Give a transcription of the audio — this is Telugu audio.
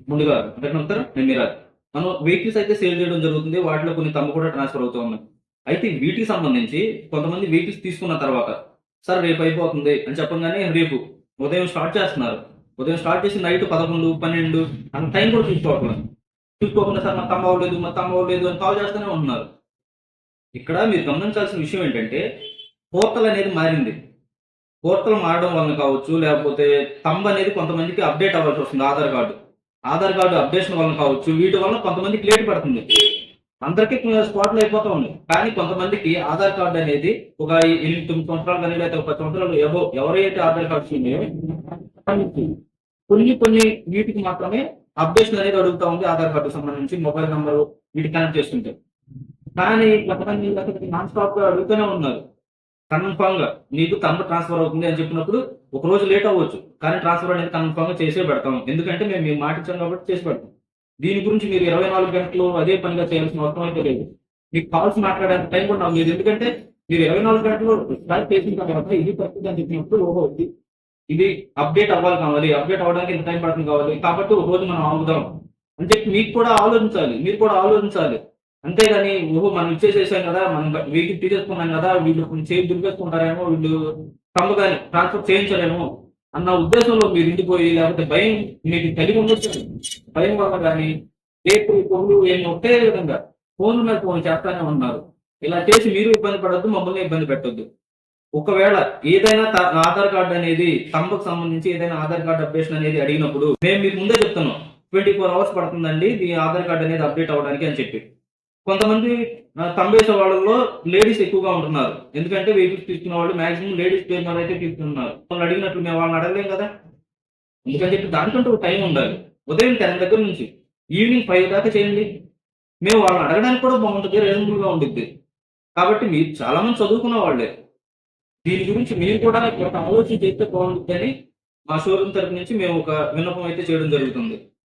ముందుగా ఎక్కడ నమ్ముతారు? నెమ్మిరాజ్. మనం వెహికల్స్ అయితే సేల్ చేయడం జరుగుతుంది. వాటిలో కొన్ని తమ్ము కూడా ట్రాన్స్‌ఫర్ అవుతూ ఉన్నాయి. అయితే వీటికి సంబంధించి కొంతమంది వెహికల్స్ తీసుకున్న తర్వాత, సార్ రేపు అయిపోతుంది అని చెప్పంగానే రేపు ఉదయం స్టార్ట్ చేస్తున్నారు. ఉదయం స్టార్ట్ చేసి నైట్ 11, 12 అంత టైం కూడా చూసుకోవట్లేదు. చూసుకోకుండా సార్ మాకు తమ్ము అవ్వలేదు, మాకు తమ్ము అవ్వలేదు అని కాల్ చేస్తూనే ఉంటున్నారు. ఇక్కడ మీరు గమనించాల్సిన విషయం ఏంటంటే, పోర్టల్ అనేది మారింది. పోర్టల్ మారడం వలన కావచ్చు, లేకపోతే థంబ్ అనేది కొంతమందికి అప్‌డేట్ అవ్వాల్సి వస్తుంది Aadhaar card. Aadhaar card updation వలన కావచ్చు, వీటి వలన కొంతమందికి లేట్ పడుతుంది. అందరికి స్పాట్‌లో అయిపోతా ఉంది. కానీ కొంతమందికి ఆధార్ కార్డ్ అనేది ఒక 8, 9 సంవత్సరాలు గాని, లేకపోతే ఒక 10 సంవత్సరాలు ఎవరైతే ఆధార్ కార్డ్స్ ఉన్నాయో కొన్ని వీటికి మాత్రమే అప్‌డేషన్ అనేది అడుగుతా ఉంది ఆధార్ కార్డ్‌కి సంబంధించి మొబైల్ నంబరు వీటికి కనెక్ట్ చేస్తుంటే. కానీ కొంతమంది అసలు నాన్ స్టాప్‌గా అడుగుతూనే ఉన్నారు. కన్ఫర్మ్‌గా నీకు థంబ్ ట్రాన్స్‌ఫర్ అవుతుంది అని చెప్పినప్పుడు ఒక రోజు లేట్ అవ్వచ్చు. కానీ ట్రాన్స్‌ఫర్ అనేది కన్ఫర్మ్‌గా చేసే పెడతాం. ఎందుకంటే మేము మీకు మాట ఇచ్చాం కాబట్టి చేసి పెడతాం. దీని గురించి మీరు 24 గంటలు అదే పనిగా చేయాల్సిన అవసరం అయితే లేదు. మీకు కాల్స్ మాట్లాడేంత టైం కూడా నాకు లేదు. ఎందుకంటే మీరు 24 గంటలు స్టార్ట్ చేసిన తర్వాత ఇది పరిస్థితి అని చెప్పినప్పుడు ఓహో! ఇది అప్‌డేట్ కావాలి. అప్‌డేట్ అవ్వడానికి ఇంత టైం పడుతుంది కావాలి. కాబట్టి ఒక రోజు మనం ఆగుదాం అని చెప్పి మీకు కూడా ఆలోచించాలి. మీరు కూడా ఆలోచించాలి. అంతేగాని ఓహో! మనం ఇచ్చేసేసాం కదా! మనం వెహికల్ తీసేసుకున్నాం కదా! వీళ్ళు కొంచెం చేయి దులిపేసుకుంటారేమో, వీళ్ళు థంబ్ ట్రాన్స్‌ఫర్ చేయించలేము అన్న ఉద్దేశంలో మీరు ఇంటిపోయి లేకపోతే భయం మీకు కలిగి ఉండొచ్చు. భయం వల్ల గాని, రేపు పొగులు ఏమి ఒకే విధంగా ఫోన్‌ల మీద ఫోన్ చేస్తానే ఉన్నారు. ఇలా చేసి మీరు ఇబ్బంది పడొద్దు, మమ్మల్ని ఇబ్బంది పెట్టొద్దు. ఒకవేళ ఏదైనా ఆధార్ కార్డ్ అనేది థంబ్‌కి సంబంధించి ఏదైనా ఆధార్ కార్డ్ అప్‌డేషన్ అనేది అడిగినప్పుడు మేము మీకు ముందే చెప్తున్నాం. 24 అవర్స్ పడుతుందండి ఈ ఆధార్ కార్డ్ అనేది అప్‌డేట్ అవ్వడానికి అని చెప్పి. కొంతమంది థంబ్ ఏసే వాళ్ళలో లేడీస్ ఎక్కువగా ఉంటున్నారు. ఎందుకంటే వెహికల్స్ తీసుకున్న వాళ్ళు మాక్సిమం లేడీస్ పేరు మీద అయితే తీసుకుంటున్నారు. వాళ్ళని అడిగినట్లు మేము వాళ్ళని అడగలేం కదా! అందుకని చెప్పి దానికంటూ ఒక టైం ఉండాలి. ఉదయం 10 దగ్గర నుంచి ఈవినింగ్ 5 దాకా చేయండి. మేము వాళ్ళని అడగడానికి కూడా బాగుంటది. రీజనబుల్‌గా ఉండిద్ది. కాబట్టి మీరు చాలా మంది చదువుకున్న వాళ్ళే. దీని గురించి మీరు కూడా ఒక ఆలోచన చేస్తే బాగుండిద్దని మా షోరూమ్ తరపు నుంచి మేము ఒక విన్నపం అయితే చేయడం జరుగుతుంది.